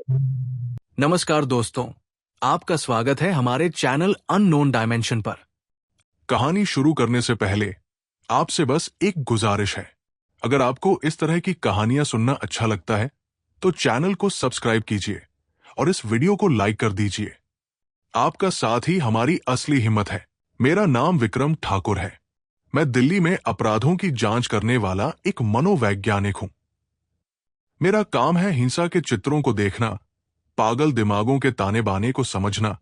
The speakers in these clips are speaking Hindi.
नमस्कार दोस्तों, आपका स्वागत है हमारे चैनल अननोन डायमेंशन पर। कहानी शुरू करने से पहले आपसे बस एक गुजारिश है। अगर आपको इस तरह की कहानियां सुनना अच्छा लगता है तो चैनल को सब्सक्राइब कीजिए और इस वीडियो को लाइक कर दीजिए। आपका साथ ही हमारी असली हिम्मत है। मेरा नाम विक्रम ठाकुर है। मैं दिल्ली में अपराधों की जांच करने वाला एक मनोवैज्ञानिक हूं। मेरा काम है हिंसा के चित्रों को देखना, पागल दिमागों के ताने बाने को समझना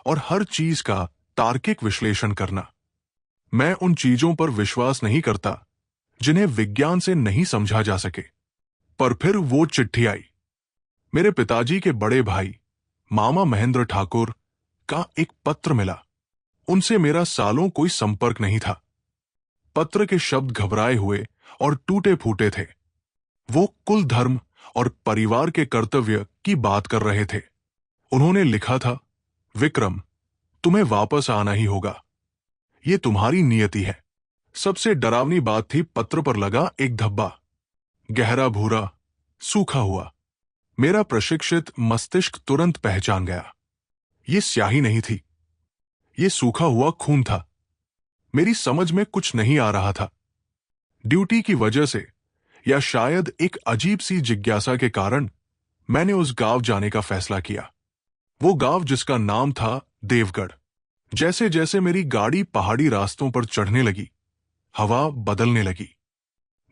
और हर चीज का तार्किक विश्लेषण करना। मैं उन चीजों पर विश्वास नहीं करता जिन्हें विज्ञान से नहीं समझा जा सके। पर फिर वो चिट्ठी आई। मेरे पिताजी के बड़े भाई मामा महेंद्र ठाकुर का एक पत्र मिला। उनसे मेरा सालों कोई संपर्क नहीं था। पत्र के शब्द घबराए हुए और टूटे फूटे थे। वो कुल धर्म और परिवार के कर्तव्य की बात कर रहे थे। उन्होंने लिखा था, विक्रम, तुम्हें वापस आना ही होगा। ये तुम्हारी नियति है। सबसे डरावनी बात थी पत्र पर लगा एक धब्बा, गहरा भूरा, सूखा हुआ। मेरा प्रशिक्षित मस्तिष्क तुरंत पहचान गया। ये स्याही नहीं थी, ये सूखा हुआ खून था। मेरी समझ में कुछ नहीं आ रहा था। ड्यूटी की वजह से या शायद एक अजीब सी जिज्ञासा के कारण मैंने उस गांव जाने का फैसला किया। वो गांव जिसका नाम था देवगढ़। जैसे जैसे मेरी गाड़ी पहाड़ी रास्तों पर चढ़ने लगी, हवा बदलने लगी।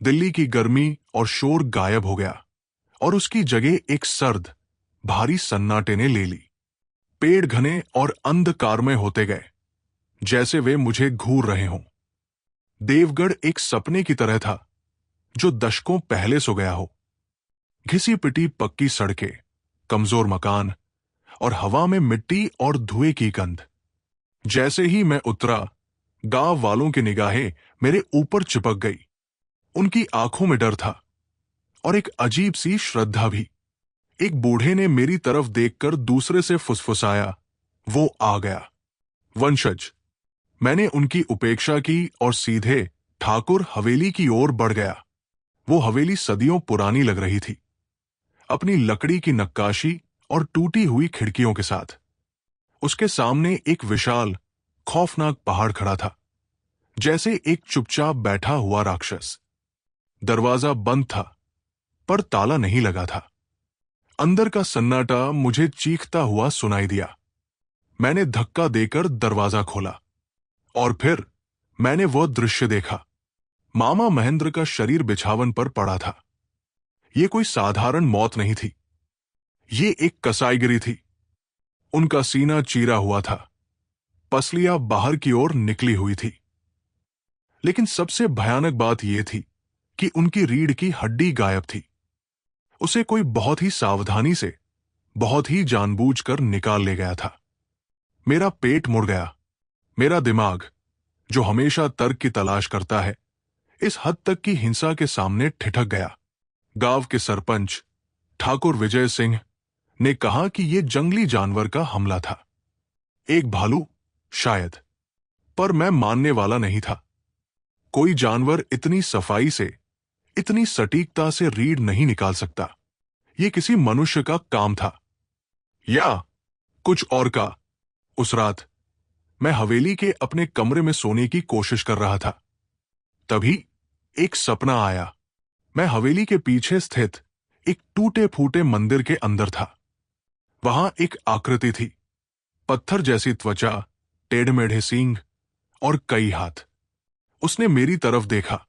दिल्ली की गर्मी और शोर गायब हो गया और उसकी जगह एक सर्द, भारी सन्नाटे ने ले ली। पेड़ घने और अंधकारमय होते गए, जैसे वे मुझे घूर रहे हों। देवगढ़ एक सपने की तरह था जो दशकों पहले सो गया हो। घिसी पिटी पक्की सड़कें, कमजोर मकान और हवा में मिट्टी और धुएं की गंध। जैसे ही मैं उतरा, गांव वालों की निगाहें मेरे ऊपर चिपक गई। उनकी आंखों में डर था और एक अजीब सी श्रद्धा भी। एक बूढ़े ने मेरी तरफ देखकर दूसरे से फुसफुसाया, वो आ गया। वंशज। मैंने उनकी उपेक्षा की और सीधे ठाकुर हवेली की ओर बढ़ गया। वो हवेली सदियों पुरानी लग रही थी, अपनी लकड़ी की नक्काशी और टूटी हुई खिड़कियों के साथ। उसके सामने एक विशाल, खौफनाक पहाड़ खड़ा था, जैसे एक चुपचाप बैठा हुआ राक्षस। दरवाजा बंद था, पर ताला नहीं लगा था। अंदर का सन्नाटा मुझे चीखता हुआ सुनाई दिया। मैंने धक्का देकर दरवाजा खोला और फिर मैंने वो दृश्य देखा। मामा महेंद्र का शरीर बिछावन पर पड़ा था। यह कोई साधारण मौत नहीं थी, ये एक कसाईगिरी थी। उनका सीना चीरा हुआ था, पसलियां बाहर की ओर निकली हुई थी। लेकिन सबसे भयानक बात यह थी कि उनकी रीढ़ की हड्डी गायब थी। उसे कोई बहुत ही सावधानी से, बहुत ही जानबूझकर निकाल ले गया था। मेरा पेट मुड़ गया। मेरा दिमाग, जो हमेशा तर्क की तलाश करता है, इस हद तक की हिंसा के सामने ठिठक गया। गांव के सरपंच ठाकुर विजय सिंह ने कहा कि यह जंगली जानवर का हमला था, एक भालू शायद, पर मैं मानने वाला नहीं था। कोई जानवर इतनी सफाई से, इतनी सटीकता से रीढ़ नहीं निकाल सकता। यह किसी मनुष्य का काम था या कुछ और का। उस रात मैं हवेली के अपने कमरे में सोने की कोशिश कर रहा था। तभी एक सपना आया। मैं हवेली के पीछे स्थित एक टूटे फूटे मंदिर के अंदर था। वहां एक आकृति थी, पत्थर जैसी त्वचा, टेढ़े मेढ़े सींग और कई हाथ। उसने मेरी तरफ देखा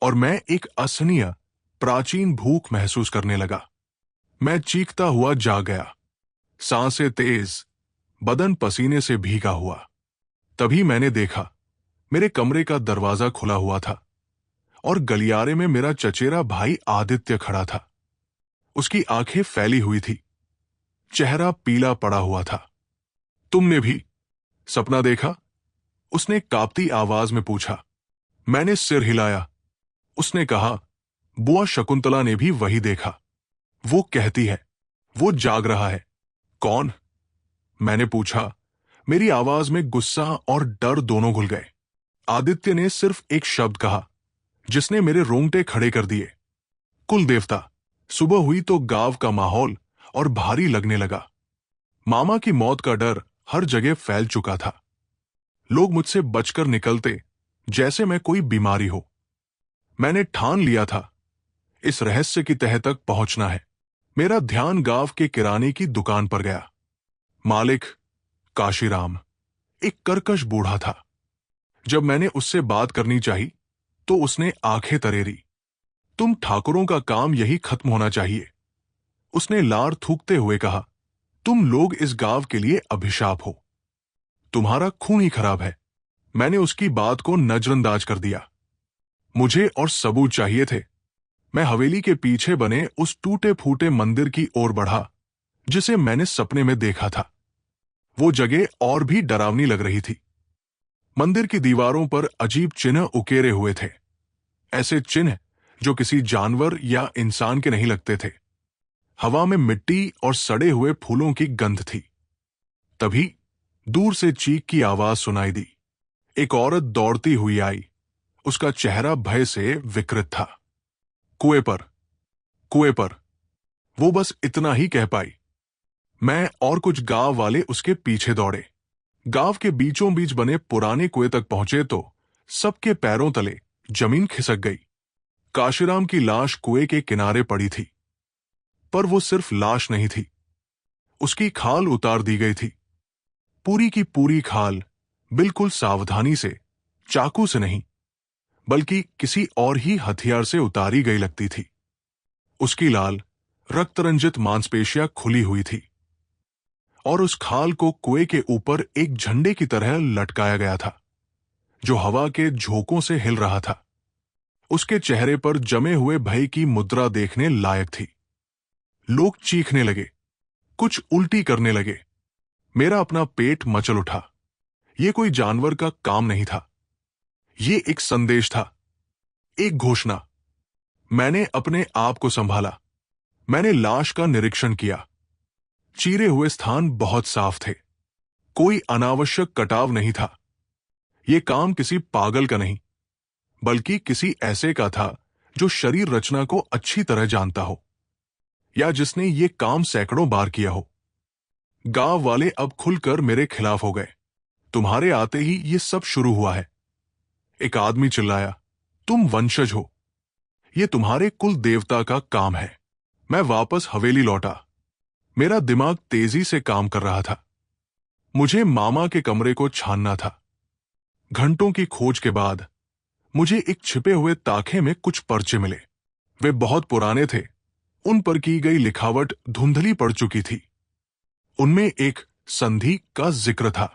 और मैं एक असहनीय, प्राचीन भूख महसूस करने लगा। मैं चीखता हुआ जाग गया, सांसें तेज, बदन पसीने से भीगा हुआ। तभी मैंने देखा, मेरे कमरे का दरवाजा खुला हुआ था और गलियारे में मेरा चचेरा भाई आदित्य खड़ा था। उसकी आंखें फैली हुई थी, चेहरा पीला पड़ा हुआ था। तुमने भी सपना देखा? उसने कांपती आवाज में पूछा। मैंने सिर हिलाया। उसने कहा, बुआ शकुंतला ने भी वही देखा। वो कहती है, वो जाग रहा है। कौन? मैंने पूछा। मेरी आवाज में गुस्सा और डर दोनों घुल गए। आदित्य ने सिर्फ एक शब्द कहा, जिसने मेरे रोंगटे खड़े कर दिए। कुल देवता। सुबह हुई तो गांव का माहौल और भारी लगने लगा। मामा की मौत का डर हर जगह फैल चुका था। लोग मुझसे बचकर निकलते जैसे मैं कोई बीमारी हो। मैंने ठान लिया था, इस रहस्य की तह तक पहुंचना है। मेरा ध्यान गांव के किराने की दुकान पर गया। मालिक काशीराम एक कर्कश बूढ़ा था। जब मैंने उससे बात करनी चाही तो उसने आंखें तरेरी। तुम ठाकुरों का काम यही खत्म होना चाहिए, उसने लार थूकते हुए कहा। तुम लोग इस गांव के लिए अभिशाप हो, तुम्हारा खून ही खराब है। मैंने उसकी बात को नजरअंदाज कर दिया। मुझे और सबूत चाहिए थे। मैं हवेली के पीछे बने उस टूटे फूटे मंदिर की ओर बढ़ा जिसे मैंने सपने में देखा था। वो जगह और भी डरावनी लग रही थी। मंदिर की दीवारों पर अजीब चिन्ह उकेरे हुए थे, ऐसे चिन्ह जो किसी जानवर या इंसान के नहीं लगते थे। हवा में मिट्टी और सड़े हुए फूलों की गंध थी। तभी दूर से चीख की आवाज सुनाई दी। एक औरत दौड़ती हुई आई। उसका चेहरा भय से विकृत था। कुएं पर, कुएं पर, वो बस इतना ही कह पाई। मैं और कुछ गांव वाले उसके पीछे दौड़े। गांव के बीचों बीच बने पुराने कुएं तक पहुंचे तो सबके पैरों तले जमीन खिसक गई। काशीराम की लाश कुएं के किनारे पड़ी थी, पर वो सिर्फ लाश नहीं थी, उसकी खाल उतार दी गई थी। पूरी की पूरी खाल, बिल्कुल सावधानी से, चाकू से नहीं बल्कि किसी और ही हथियार से उतारी गई लगती थी। उसकी लाल रक्तरंजित मांसपेशियां खुली हुई थी और उस खाल को कुएं के ऊपर एक झंडे की तरह लटकाया गया था जो हवा के झोंकों से हिल रहा था। उसके चेहरे पर जमे हुए भय की मुद्रा देखने लायक थी। लोग चीखने लगे, कुछ उल्टी करने लगे। मेरा अपना पेट मचल उठा। यह कोई जानवर का काम नहीं था, ये एक संदेश था, एक घोषणा। मैंने अपने आप को संभाला। मैंने लाश का निरीक्षण किया। चीरे हुए स्थान बहुत साफ थे, कोई अनावश्यक कटाव नहीं था। यह काम किसी पागल का नहीं बल्कि किसी ऐसे का था जो शरीर रचना को अच्छी तरह जानता हो या जिसने ये काम सैकड़ों बार किया हो। गांव वाले अब खुलकर मेरे खिलाफ हो गए। तुम्हारे आते ही ये सब शुरू हुआ है, एक आदमी चिल्लाया। तुम वंशज हो, ये तुम्हारे कुल देवता का काम है। मैं वापस हवेली लौटा। मेरा दिमाग तेजी से काम कर रहा था। मुझे मामा के कमरे को छानना था। घंटों की खोज के बाद मुझे एक छिपे हुए ताखे में कुछ पर्चे मिले। वे बहुत पुराने थे, उन पर की गई लिखावट धुंधली पड़ चुकी थी। उनमें एक संधि का जिक्र था,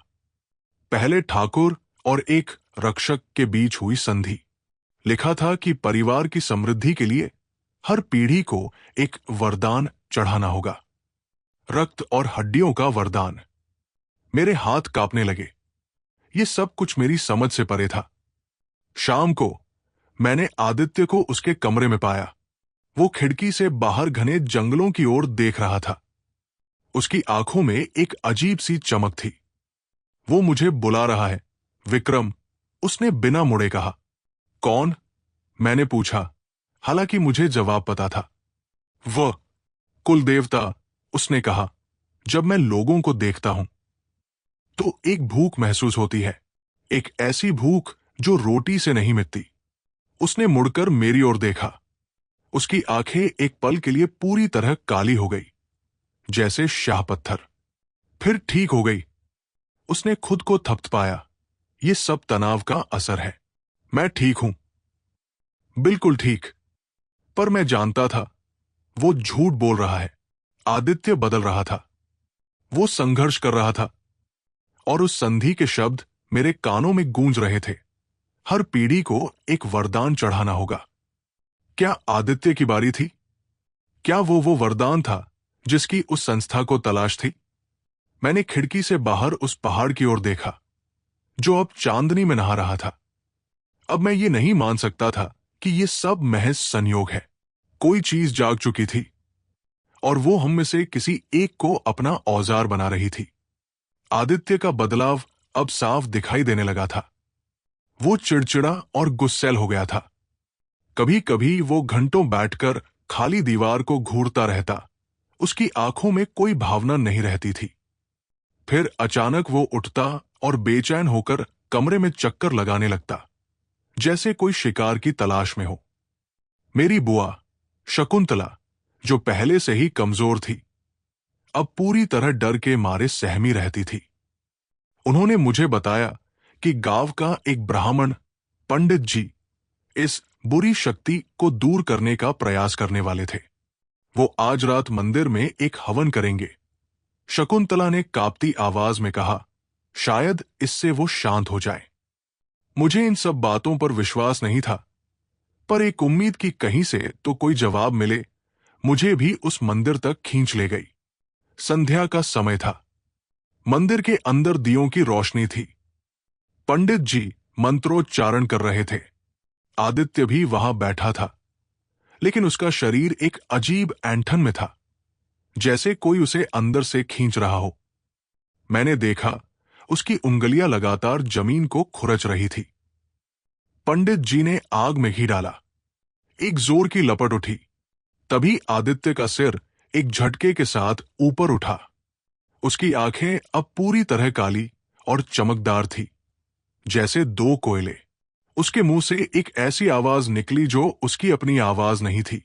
पहले ठाकुर और एक रक्षक के बीच हुई संधि। लिखा था कि परिवार की समृद्धि के लिए हर पीढ़ी को एक वरदान चढ़ाना होगा, रक्त और हड्डियों का वरदान। मेरे हाथ कांपने लगे। ये सब कुछ मेरी समझ से परे था। शाम को मैंने आदित्य को उसके कमरे में पाया। वो खिड़की से बाहर घने जंगलों की ओर देख रहा था। उसकी आंखों में एक अजीब सी चमक थी। वो मुझे बुला रहा है, विक्रम, उसने बिना मुड़े कहा। कौन? मैंने पूछा, हालांकि मुझे जवाब पता था। वह कुल देवता, उसने कहा। जब मैं लोगों को देखता हूं तो एक भूख महसूस होती है, एक ऐसी भूख जो रोटी से नहीं मिटती। उसने मुड़कर मेरी ओर देखा। उसकी आंखें एक पल के लिए पूरी तरह काली हो गई, जैसे शाह पत्थर। फिर ठीक हो गई। उसने खुद को थपथपाया। ये सब तनाव का असर है। मैं ठीक हूं, बिल्कुल ठीक। पर मैं जानता था वो झूठ बोल रहा है। आदित्य बदल रहा था, वो संघर्ष कर रहा था और उस संधि के शब्द मेरे कानों में गूंज रहे थे। हर पीढ़ी को एक वरदान चढ़ाना होगा। क्या आदित्य की बारी थी? क्या वो वरदान था जिसकी उस संस्था को तलाश थी? मैंने खिड़की से बाहर उस पहाड़ की ओर देखा जो अब चांदनी में नहा रहा था। अब मैं ये नहीं मान सकता था कि ये सब महज संयोग है। कोई चीज जाग चुकी थी और वो हम में से किसी एक को अपना औजार बना रही थी। आदित्य का बदलाव अब साफ दिखाई देने लगा था। वो चिड़चिड़ा और गुस्सैल हो गया था। कभी कभी वो घंटों बैठकर खाली दीवार को घूरता रहता उसकी आंखों में कोई भावना नहीं रहती थी। फिर अचानक वो उठता और बेचैन होकर कमरे में चक्कर लगाने लगता, जैसे कोई शिकार की तलाश में हो। मेरी बुआ शकुंतला, जो पहले से ही कमजोर थी, अब पूरी तरह डर के मारे सहमी रहती थी। उन्होंने मुझे बताया कि गांव का एक ब्राह्मण पंडित जी इस बुरी शक्ति को दूर करने का प्रयास करने वाले थे। वो आज रात मंदिर में एक हवन करेंगे। शकुंतला ने कांपती आवाज में कहा, शायद इससे वो शांत हो जाए। मुझे इन सब बातों पर विश्वास नहीं था, पर एक उम्मीद की कहीं से तो कोई जवाब मिले मुझे भी उस मंदिर तक खींच ले गई। संध्या का समय था। मंदिर के अंदर दियों की रोशनी थी। पंडित जी मंत्रोच्चारण कर रहे थे। आदित्य भी वहां बैठा था, लेकिन उसका शरीर एक अजीब ऐंठन में था, जैसे कोई उसे अंदर से खींच रहा हो। मैंने देखा उसकी उंगलियां लगातार जमीन को खुरच रही थी। पंडित जी ने आग में घी डाला। एक जोर की लपट उठी। तभी आदित्य का सिर एक झटके के साथ ऊपर उठा। उसकी आंखें अब पूरी तरह काली और चमकदार थी, जैसे दो कोयले। उसके मुंह से एक ऐसी आवाज निकली जो उसकी अपनी आवाज नहीं थी।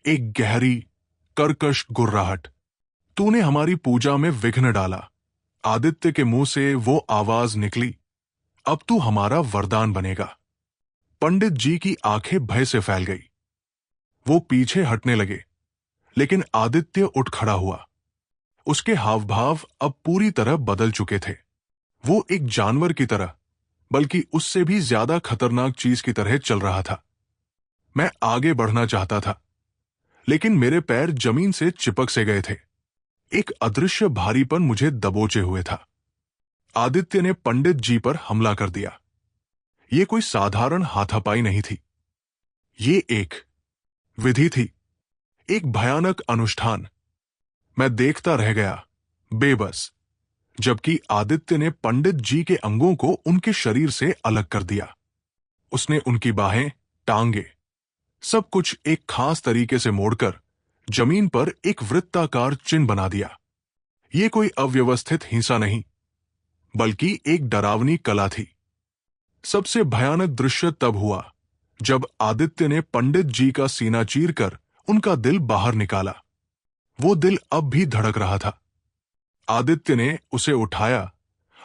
एक गहरी, कर्कश गुर्राहट। तूने हमारी पूजा में विघ्न डाला। आदित्य के मुंह से वो आवाज निकली, अब तू हमारा वरदान बनेगा। पंडित जी की आंखें भय से फैल गई। वो पीछे हटने लगे, लेकिन आदित्य उठ खड़ा हुआ। उसके हाव भाव अब पूरी तरह बदल चुके थे। वो एक जानवर की तरह, बल्कि उससे भी ज्यादा खतरनाक चीज की तरह चल रहा था। मैं आगे बढ़ना चाहता था, लेकिन मेरे पैर जमीन से चिपक से गए थे। एक अदृश्य भारीपन मुझे दबोचे हुए था। आदित्य ने पंडित जी पर हमला कर दिया। ये कोई साधारण हाथापाई नहीं थी। ये एक विधि थी, एक भयानक अनुष्ठान। मैं देखता रह गया, बेबस, जबकि आदित्य ने पंडित जी के अंगों को उनके शरीर से अलग कर दिया। उसने उनकी बाहें, टांगे, सब कुछ एक खास तरीके से मोड़कर जमीन पर एक वृत्ताकार चिन्ह बना दिया। ये कोई अव्यवस्थित हिंसा नहीं, बल्कि एक डरावनी कला थी। सबसे भयानक दृश्य तब हुआ जब आदित्य ने पंडित जी का सीना चीरकर उनका दिल बाहर निकाला। वो दिल अब भी धड़क रहा था। आदित्य ने उसे उठाया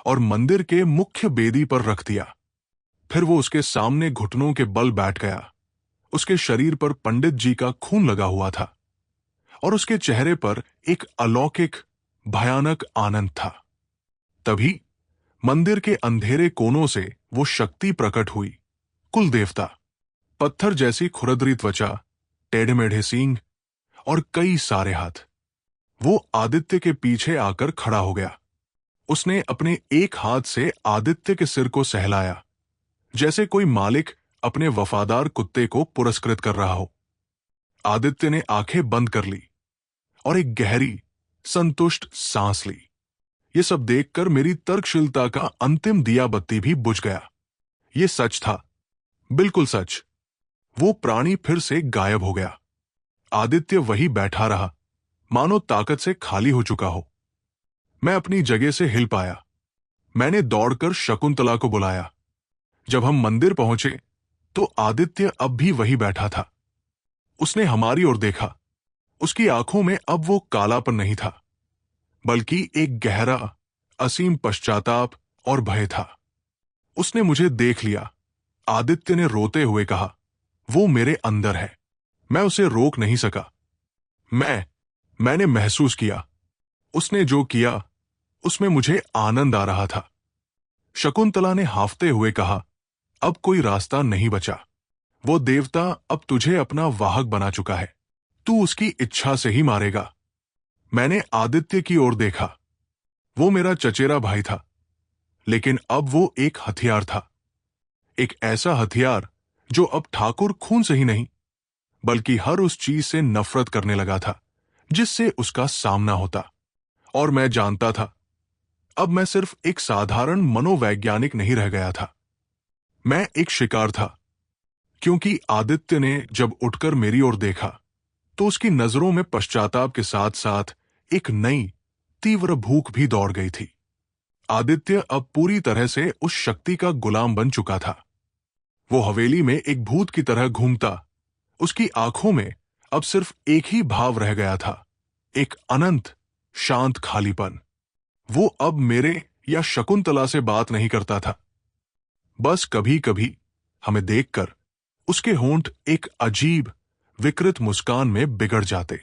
और मंदिर के मुख्य बेदी पर रख दिया। फिर वो उसके सामने घुटनों के बल बैठ गया। उसके शरीर पर पंडित जी का खून लगा हुआ था और उसके चेहरे पर एक अलौकिक, भयानक आनंद था। तभी मंदिर के अंधेरे कोनों से वो शक्ति प्रकट हुई। कुल देवता, पत्थर जैसी खुरदरी त्वचा, टेढ़े मेढ़े सींग और कई सारे हाथ। वो आदित्य के पीछे आकर खड़ा हो गया। उसने अपने एक हाथ से आदित्य के सिर को सहलाया, जैसे कोई मालिक अपने वफादार कुत्ते को पुरस्कृत कर रहा हो। आदित्य ने आंखें बंद कर ली और एक गहरी, संतुष्ट सांस ली। ये सब देखकर मेरी तर्कशीलता का अंतिम दिया बत्ती भी बुझ गया। ये सच था, बिल्कुल सच। वो प्राणी फिर से गायब हो गया। आदित्य वही बैठा रहा, मानो ताकत से खाली हो चुका हो। मैं अपनी जगह से हिल पाया। मैंने दौड़कर शकुंतला को बुलाया। जब हम मंदिर पहुंचे तो आदित्य अब भी वही बैठा था। उसने हमारी ओर देखा। उसकी आंखों में अब वो कालापन नहीं था, बल्कि एक गहरा, असीम पश्चाताप और भय था। उसने मुझे देख लिया। आदित्य ने रोते हुए कहा, वो मेरे अंदर है। मैं उसे रोक नहीं सका। मैंने महसूस किया। उसने जो किया उसमें मुझे आनंद आ रहा था। शकुंतला ने हाफते हुए कहा, अब कोई रास्ता नहीं बचा। वो देवता अब तुझे अपना वाहक बना चुका है। तू उसकी इच्छा से ही मारेगा। मैंने आदित्य की ओर देखा। वो मेरा चचेरा भाई था, लेकिन अब वो एक हथियार था। एक ऐसा हथियार जो अब ठाकुर खून से ही नहीं, बल्कि हर उस चीज से नफरत करने लगा था जिससे उसका सामना होता। और मैं जानता था, अब मैं सिर्फ एक साधारण मनोवैज्ञानिक नहीं रह गया था। मैं एक शिकार था, क्योंकि आदित्य ने जब उठकर मेरी ओर देखा तो उसकी नजरों में पश्चाताप के साथ साथ एक नई तीव्र भूख भी दौड़ गई थी। आदित्य अब पूरी तरह से उस शक्ति का गुलाम बन चुका था। वो हवेली में एक भूत की तरह घूमता। उसकी आंखों में अब सिर्फ एक ही भाव रह गया था, एक अनंत शांत खालीपन। वो अब मेरे या शकुंतला से बात नहीं करता था। बस कभी कभी हमें देखकर उसके होंठ एक अजीब विकृत मुस्कान में बिगड़ जाते।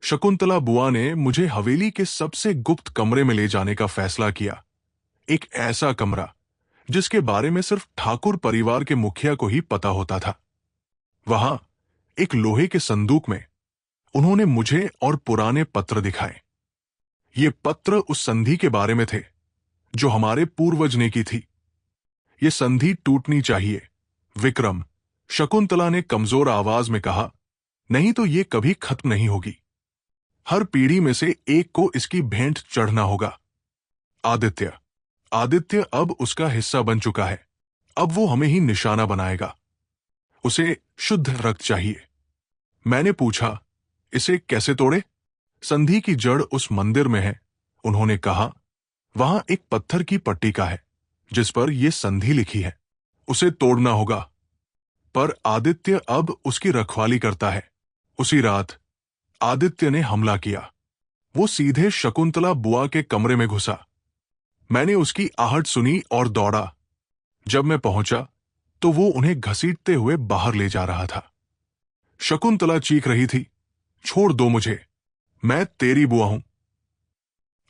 शकुंतला बुआ ने मुझे हवेली के सबसे गुप्त कमरे में ले जाने का फैसला किया। एक ऐसा कमरा जिसके बारे में सिर्फ ठाकुर परिवार के मुखिया को ही पता होता था। वहां एक लोहे के संदूक में उन्होंने मुझे और पुराने पत्र दिखाए। ये पत्र उस संधि के बारे में थे जो हमारे पूर्वज ने की थी। ये संधि टूटनी चाहिए, विक्रम, शकुंतला ने कमजोर आवाज में कहा, नहीं तो ये कभी खत्म नहीं होगी। हर पीढ़ी में से एक को इसकी भेंट चढ़ना होगा। आदित्य अब उसका हिस्सा बन चुका है। अब वो हमें ही निशाना बनाएगा। उसे शुद्ध रक्त चाहिए। मैंने पूछा, इसे कैसे तोड़े? संधि की जड़ उस मंदिर में है, उन्होंने कहा। वहां एक पत्थर की पट्टिका है जिस पर यह संधि लिखी है। उसे तोड़ना होगा। पर आदित्य अब उसकी रखवाली करता है। उसी रात आदित्य ने हमला किया। वो सीधे शकुंतला बुआ के कमरे में घुसा। मैंने उसकी आहट सुनी और दौड़ा। जब मैं पहुंचा तो वो उन्हें घसीटते हुए बाहर ले जा रहा था। शकुंतला चीख रही थी, छोड़ दो मुझे, मैं तेरी बुआ हूं।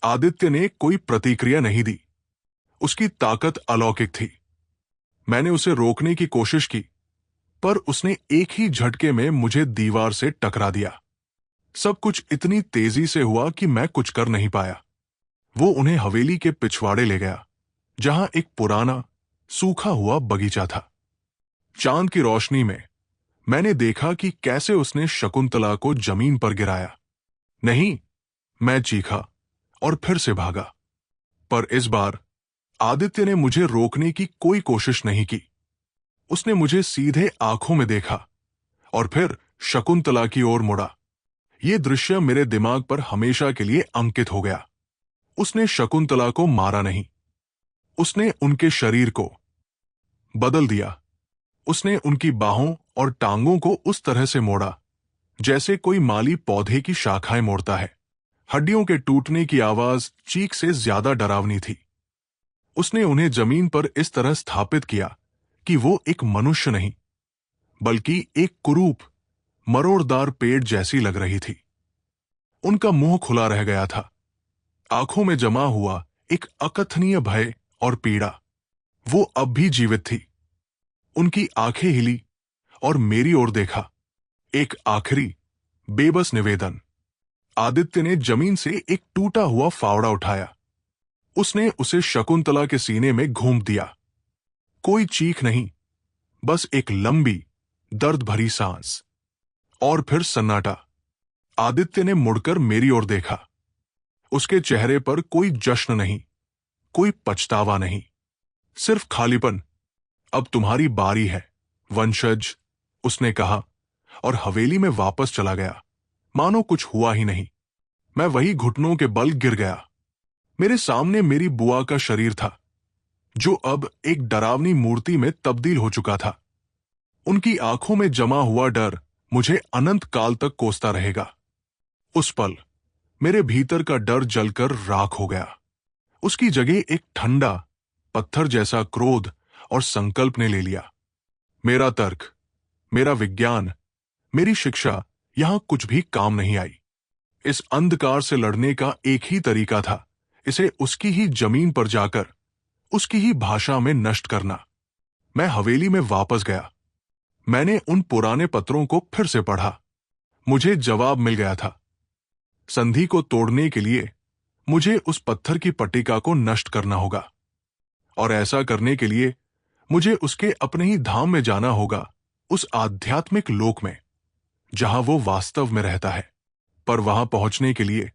आदित्य ने कोई प्रतिक्रिया नहीं दी। उसकी ताकत अलौकिक थी। मैंने उसे रोकने की कोशिश की, पर उसने एक ही झटके में मुझे दीवार से टकरा दिया। सब कुछ इतनी तेजी से हुआ कि मैं कुछ कर नहीं पाया। वो उन्हें हवेली के पिछवाड़े ले गया, जहां एक पुराना सूखा हुआ बगीचा था। चांद की रोशनी में मैंने देखा कि कैसे उसने शकुंतला को जमीन पर गिराया। नहीं, मैं चीखा और फिर से भागा। पर इस बार आदित्य ने मुझे रोकने की कोई कोशिश नहीं की। उसने मुझे सीधे आंखों में देखा और फिर शकुंतला की ओर मुड़ा। यह दृश्य मेरे दिमाग पर हमेशा के लिए अंकित हो गया। उसने शकुंतला को मारा नहीं, उसने उनके शरीर को बदल दिया। उसने उनकी बाहों और टांगों को उस तरह से मोड़ा जैसे कोई माली पौधे की शाखाएं मोड़ता है। हड्डियों के टूटने की आवाज चीख से ज्यादा डरावनी थी। उसने उन्हें जमीन पर इस तरह स्थापित किया कि वो एक मनुष्य नहीं, बल्कि एक कुरूप मरोड़दार पेड़ जैसी लग रही थी। उनका मुंह खुला रह गया था। आंखों में जमा हुआ एक अकथनीय भय और पीड़ा। वो अब भी जीवित थी। उनकी आंखें हिली और मेरी ओर देखा। एक आखिरी बेबस निवेदन। आदित्य ने जमीन से एक टूटा हुआ फावड़ा उठाया। उसने उसे शकुंतला के सीने में घूम दिया। कोई चीख नहीं, बस एक लंबी दर्द भरी सांस और फिर सन्नाटा। आदित्य ने मुड़कर मेरी ओर देखा। उसके चेहरे पर कोई जश्न नहीं, कोई पछतावा नहीं, सिर्फ खालीपन। अब तुम्हारी बारी है, वंशज, उसने कहा और हवेली में वापस चला गया, मानो कुछ हुआ ही नहीं। मैं वही घुटनों के बल गिर गया। मेरे सामने मेरी बुआ का शरीर था, जो अब एक डरावनी मूर्ति में तब्दील हो चुका था। उनकी आंखों में जमा हुआ डर मुझे अनंत काल तक कोसता रहेगा। उस पल मेरे भीतर का डर जलकर राख हो गया। उसकी जगह एक ठंडा पत्थर जैसा क्रोध और संकल्प ने ले लिया। मेरा तर्क, मेरा विज्ञान, मेरी शिक्षा यहां कुछ भी काम नहीं आई। इस अंधकार से लड़ने का एक ही तरीका था, इसे उसकी ही जमीन पर जाकर उसकी ही भाषा में नष्ट करना। मैं हवेली में वापस गया। मैंने उन पुराने पत्रों को फिर से पढ़ा। मुझे जवाब मिल गया था। संधि को तोड़ने के लिए मुझे उस पत्थर की पट्टिका को नष्ट करना होगा, और ऐसा करने के लिए मुझे उसके अपने ही धाम में जाना होगा, उस आध्यात्मिक लोक में जहां वो वास्तव में रहता है। पर वहां पहुंचने के लिए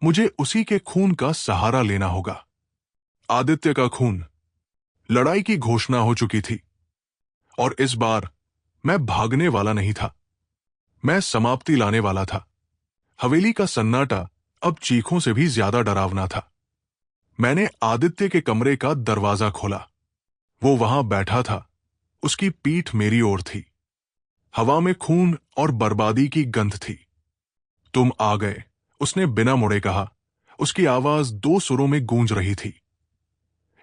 मुझे उसी के खून का सहारा लेना होगा। आदित्य का खून। लड़ाई की घोषणा हो चुकी थी और इस बार मैं भागने वाला नहीं था। मैं समाप्ति लाने वाला था। हवेली का सन्नाटा अब चीखों से भी ज्यादा डरावना था। मैंने आदित्य के कमरे का दरवाजा खोला। वो वहां बैठा था। उसकी पीठ मेरी ओर थी। हवा में खून और बर्बादी की गंध थी। तुम आ गए, उसने बिना मुड़े कहा। उसकी आवाज दो सुरों में गूंज रही थी,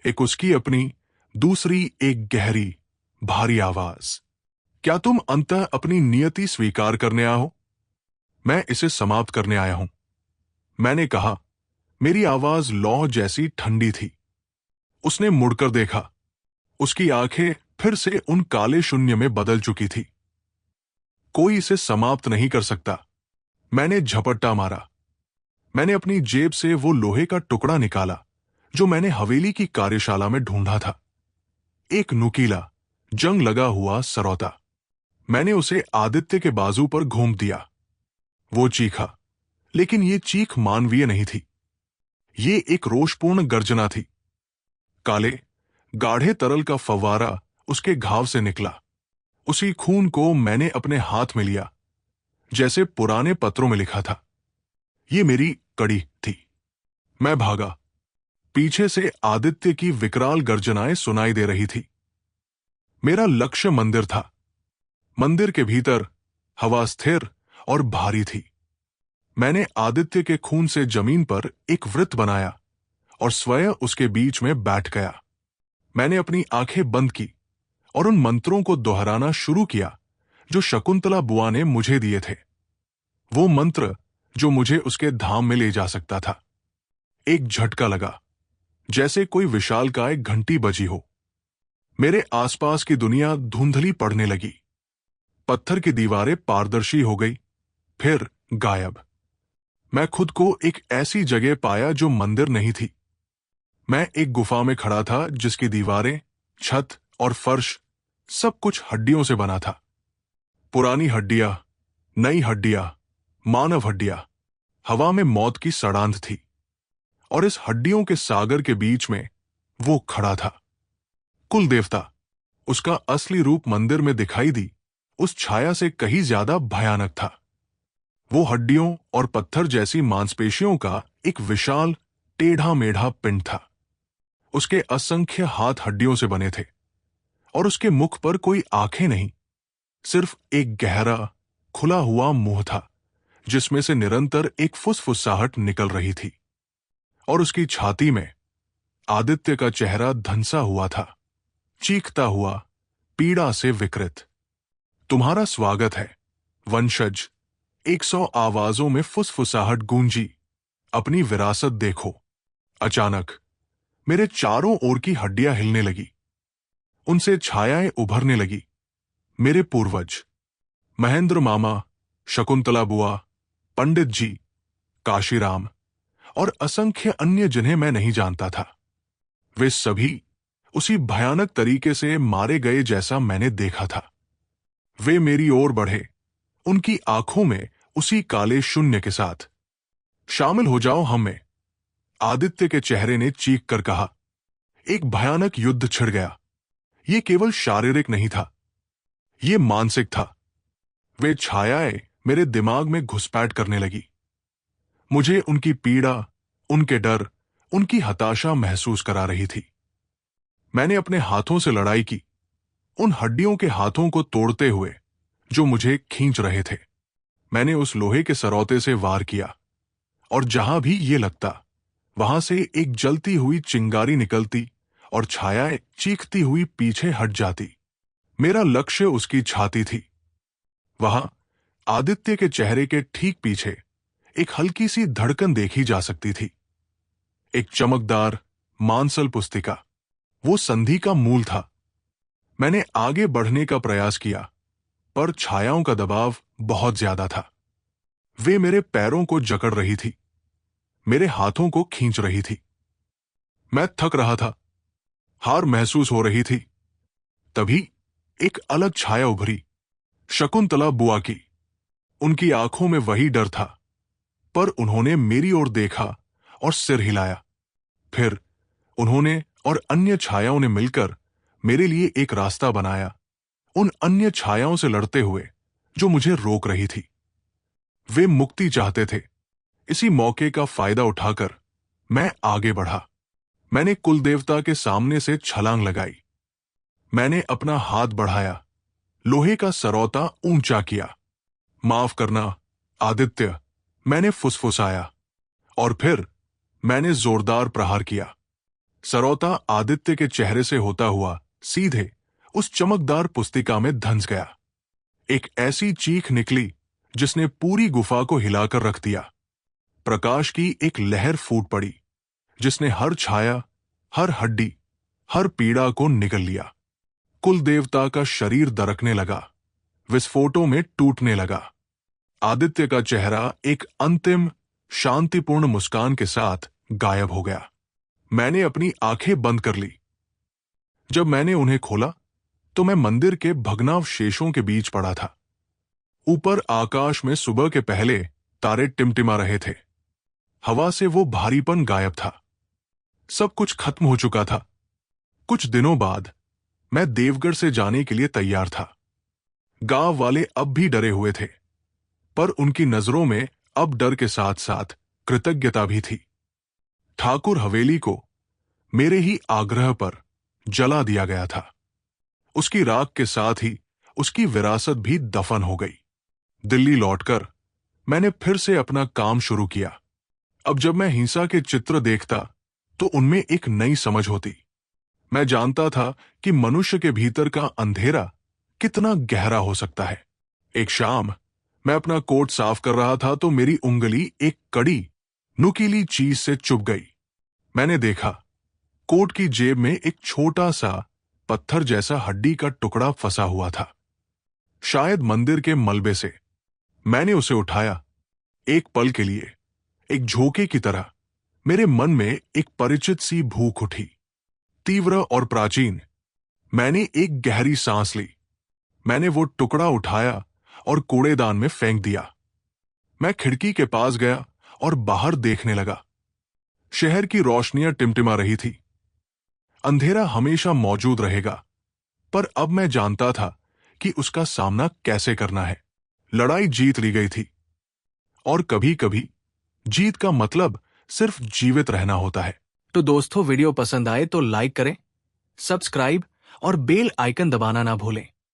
एक उसकी अपनी, दूसरी एक गहरी, भारी आवाज। क्या तुम अंततः अपनी नियति स्वीकार करने आए हो? मैं इसे समाप्त करने आया हूं, मैंने कहा। मेरी आवाज लौ जैसी ठंडी थी। उसने मुड़कर देखा। उसकी आंखें फिर से उन काले शून्य में बदल चुकी थी। कोई इसे समाप्त नहीं कर सकता। मैंने झपट्टा मारा। मैंने अपनी जेब से वो लोहे का टुकड़ा निकाला जो मैंने हवेली की कार्यशाला में ढूंढा था। एक नुकीला, जंग लगा हुआ सरौता। मैंने उसे आदित्य के बाजू पर घूम दिया। वो चीखा, लेकिन ये चीख मानवीय नहीं थी। ये एक रोषपूर्ण गर्जना थी। काले, गाढ़े तरल का फव्वारा उसके घाव से निकला। उसी खून को मैंने अपने हाथ में लिया, जैसे पुराने पत्रों में लिखा था। ये मेरी कड़ी थी। मैं भागा। पीछे से आदित्य की विकराल गर्जनाएं सुनाई दे रही थी। मेरा लक्ष्य मंदिर था। मंदिर के भीतर हवा स्थिर और भारी थी। मैंने आदित्य के खून से जमीन पर एक वृत्त बनाया और स्वयं उसके बीच में बैठ गया। मैंने अपनी आंखें बंद की और उन मंत्रों को दोहराना शुरू किया जो शकुंतला बुआ ने मुझे दिए थे। वो मंत्र जो मुझे उसके धाम में ले जा सकता था। एक झटका लगा, जैसे कोई विशालकाय घंटी बजी हो। मेरे आसपास की दुनिया धुंधली पड़ने लगी। पत्थर की दीवारें पारदर्शी हो गई, फिर गायब। मैं खुद को एक ऐसी जगह पाया जो मंदिर नहीं थी। मैं एक गुफा में खड़ा था जिसकी दीवारें, छत और फर्श सब कुछ हड्डियों से बना था। पुरानी हड्डियां, नई हड्डियां, मानव हड्डियां। हवा में मौत की सड़ांध थी। और इस हड्डियों के सागर के बीच में वो खड़ा था। कुल देवता। उसका असली रूप मंदिर में दिखाई दी उस छाया से कहीं ज्यादा भयानक था। वो हड्डियों और पत्थर जैसी मांसपेशियों का एक विशाल, टेढ़ा मेढ़ा पिंड था। उसके असंख्य हाथ हड्डियों से बने थे और उसके मुख पर कोई आंखें नहीं, सिर्फ एक गहरा, खुला हुआ मुंह था जिसमें से निरंतर एक फुसफुसाहट निकल रही थी। और उसकी छाती में आदित्य का चेहरा धंसा हुआ था, चीखता हुआ, पीड़ा से विकृत। तुम्हारा स्वागत है, वंशज। 100 आवाजों में फुसफुसाहट गूंजी। अपनी विरासत देखो। अचानक मेरे चारों ओर की हड्डियां हिलने लगी। उनसे छायाएं उभरने लगी। मेरे पूर्वज, महेंद्र मामा, शकुंतला बुआ, पंडित जी, काशीराम और असंख्य अन्य जिन्हें मैं नहीं जानता था। वे सभी उसी भयानक तरीके से मारे गए जैसा मैंने देखा था। वे मेरी ओर बढ़े, उनकी आंखों में उसी काले शून्य के साथ। शामिल हो जाओ हम में, आदित्य के चेहरे ने चीख कर कहा। एक भयानक युद्ध छिड़ गया। ये केवल शारीरिक नहीं था, ये मानसिक था। वे छायाएं मेरे दिमाग में घुसपैठ करने लगी। मुझे उनकी पीड़ा, उनके डर, उनकी हताशा महसूस करा रही थी। मैंने अपने हाथों से लड़ाई की, उन हड्डियों के हाथों को तोड़ते हुए जो मुझे खींच रहे थे। मैंने उस लोहे के सरौते से वार किया और जहां भी ये लगता, वहां से एक जलती हुई चिंगारी निकलती और छायाएं चीखती हुई पीछे हट जाती। मेरा लक्ष्य उसकी छाती थी। वहां आदित्य के चेहरे के ठीक पीछे एक हल्की सी धड़कन देखी जा सकती थी। एक चमकदार, मांसल पुस्तिका। वो संधि का मूल था। मैंने आगे बढ़ने का प्रयास किया, पर छायाओं का दबाव बहुत ज्यादा था। वे मेरे पैरों को जकड़ रही थी, मेरे हाथों को खींच रही थी। मैं थक रहा था, हार महसूस हो रही थी। तभी एक अलग छाया उभरी, शकुंतला बुआ की। उनकी आंखों में वही डर था, पर उन्होंने मेरी ओर देखा और सिर हिलाया। फिर उन्होंने और अन्य छायाओं ने मिलकर मेरे लिए एक रास्ता बनाया, उन अन्य छायाओं से लड़ते हुए जो मुझे रोक रही थी। वे मुक्ति चाहते थे। इसी मौके का फायदा उठाकर मैं आगे बढ़ा। मैंने कुलदेवता के सामने से छलांग लगाई। मैंने अपना हाथ बढ़ाया, लोहे का सरौता ऊंचा किया। माफ करना आदित्य, मैंने फुसफुसाया, और फिर मैंने जोरदार प्रहार किया। सरौता आदित्य के चेहरे से होता हुआ सीधे उस चमकदार पुस्तिका में धंस गया। एक ऐसी चीख निकली जिसने पूरी गुफा को हिलाकर रख दिया। प्रकाश की एक लहर फूट पड़ी जिसने हर छाया, हर हड्डी, हर पीड़ा को निगल लिया। कुल देवता का शरीर दरकने लगा, विस्फोटों में टूटने लगा। आदित्य का चेहरा एक अंतिम शांतिपूर्ण मुस्कान के साथ गायब हो गया। मैंने अपनी आंखें बंद कर ली। जब मैंने उन्हें खोला तो मैं मंदिर के भग्नावशेषों के बीच पड़ा था। ऊपर आकाश में सुबह के पहले तारे टिमटिमा रहे थे। हवा से वो भारीपन गायब था। सब कुछ खत्म हो चुका था। कुछ दिनों बाद मैं देवगढ़ से जाने के लिए तैयार था। गांव वाले अब भी डरे हुए थे, पर उनकी नजरों में अब डर के साथ साथ कृतज्ञता भी थी। ठाकुर हवेली को मेरे ही आग्रह पर जला दिया गया था। उसकी राख के साथ ही उसकी विरासत भी दफन हो गई। दिल्ली लौटकर मैंने फिर से अपना काम शुरू किया। अब जब मैं हिंसा के चित्र देखता तो उनमें एक नई समझ होती। मैं जानता था कि मनुष्य के भीतर का अंधेरा कितना गहरा हो सकता है। एक शाम मैं अपना कोट साफ कर रहा था तो मेरी उंगली एक कड़ी नुकीली चीज से चुभ गई। मैंने देखा, कोट की जेब में एक छोटा सा पत्थर जैसा हड्डी का टुकड़ा फंसा हुआ था, शायद मंदिर के मलबे से। मैंने उसे उठाया। एक पल के लिए, एक झोंके की तरह, मेरे मन में एक परिचित सी भूख उठी, तीव्र और प्राचीन। मैंने एक गहरी सांस ली। मैंने वो टुकड़ा उठाया और कूड़ेदान में फेंक दिया। मैं खिड़की के पास गया और बाहर देखने लगा। शहर की रोशनियां टिमटिमा रही थी। अंधेरा हमेशा मौजूद रहेगा, पर अब मैं जानता था कि उसका सामना कैसे करना है। लड़ाई जीत ली गई थी, और कभी-कभी जीत का मतलब सिर्फ जीवित रहना होता है। तो दोस्तों, वीडियो पसंद आए तो लाइक करें, सब्सक्राइब और बेल आइकन दबाना ना भूलें।